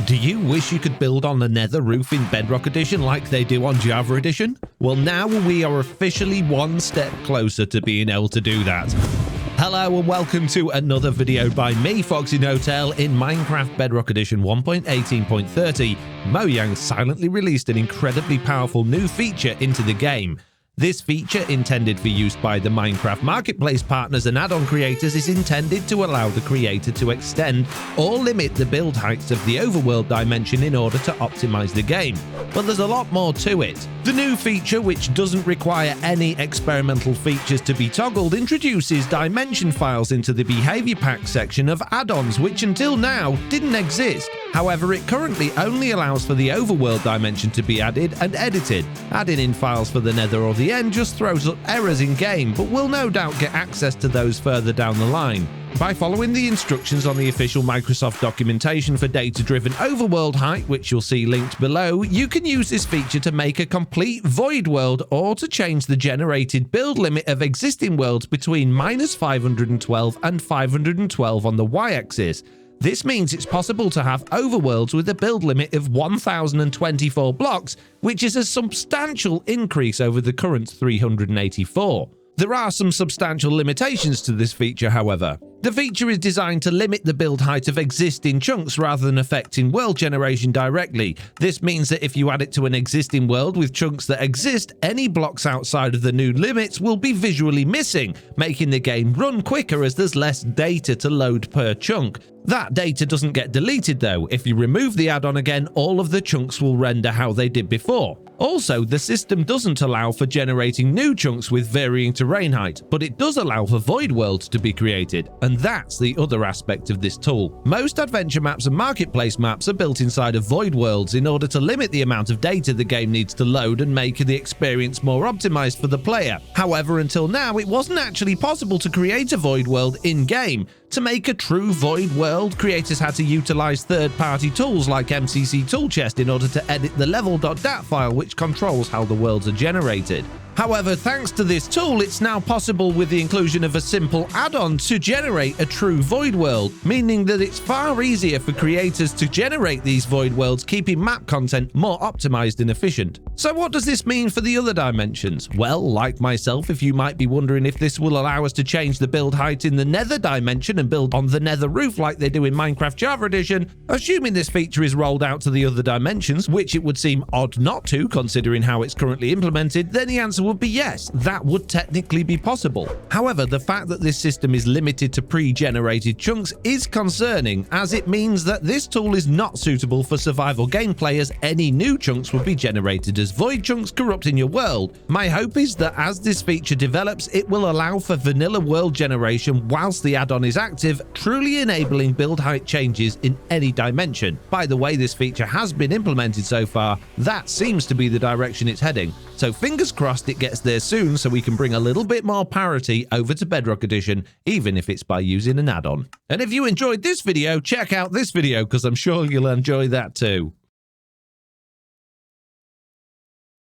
Do you wish you could build on the Nether Roof in Bedrock Edition like they do on Java Edition? Well, now we are officially one step closer to being able to do that. Hello and welcome to another video by me, FoxyNoTail, in Minecraft Bedrock Edition 1.18.30. Mojang silently released an incredibly powerful new feature into the game. This feature, intended for use by the Minecraft marketplace partners and add-on creators, is intended to allow the creator to extend or limit the build heights of the overworld dimension in order to optimize the game. But there's a lot more to it. The new feature, which doesn't require any experimental features to be toggled, introduces dimension files into the behavior pack section of add-ons, which until now didn't exist. However, it currently only allows for the overworld dimension to be added and edited. Adding in files for the Nether or the End just throws up errors in game, but we'll no doubt get access to those further down the line. By following the instructions on the official Microsoft documentation for data-driven overworld height, which you'll see linked below, you can use this feature to make a complete void world or to change the generated build limit of existing worlds between -512 and 512 on the y-axis. This means it's possible to have overworlds with a build limit of 1024 blocks, which is a substantial increase over the current 384. There are some substantial limitations to this feature, however. The feature is designed to limit the build height of existing chunks rather than affecting world generation directly. This means that if you add it to an existing world with chunks that exist, any blocks outside of the new limits will be visually missing, making the game run quicker as there's less data to load per chunk. That data doesn't get deleted though. If you remove the add-on again, all of the chunks will render how they did before. Also, the system doesn't allow for generating new chunks with varying terrain height, but it does allow for void worlds to be created, and that's the other aspect of this tool. Most adventure maps and marketplace maps are built inside of void worlds in order to limit the amount of data the game needs to load and make the experience more optimized for the player. However, until now, it wasn't actually possible to create a void world in-game. To make a true void world, creators had to utilize third-party tools like MCC Tool Chest in order to edit the level.dat file, which controls how the worlds are generated. However, thanks to this tool, it's now possible with the inclusion of a simple add-on to generate a true void world, meaning that it's far easier for creators to generate these void worlds, keeping map content more optimized and efficient. So what does this mean for the other dimensions? Well, like myself, if you might be wondering if this will allow us to change the build height in the Nether dimension and build on the Nether Roof like they do in Minecraft Java Edition, assuming this feature is rolled out to the other dimensions, which it would seem odd not to considering how it's currently implemented, then the answer would be yes, that would technically be possible. However, the fact that this system is limited to pre-generated chunks is concerning, as it means that this tool is not suitable for survival game players. Any new chunks would be generated as void chunks corrupting your world. My hope is that as this feature develops, it will allow for vanilla world generation whilst the add-on is active, truly enabling build height changes in any dimension. By the way this feature has been implemented so far, that seems to be the direction it's heading. So fingers crossed it gets there soon so we can bring a little bit more parity over to Bedrock Edition, even if it's by using an add-on. And if you enjoyed this video, check out this video because I'm sure you'll enjoy that too.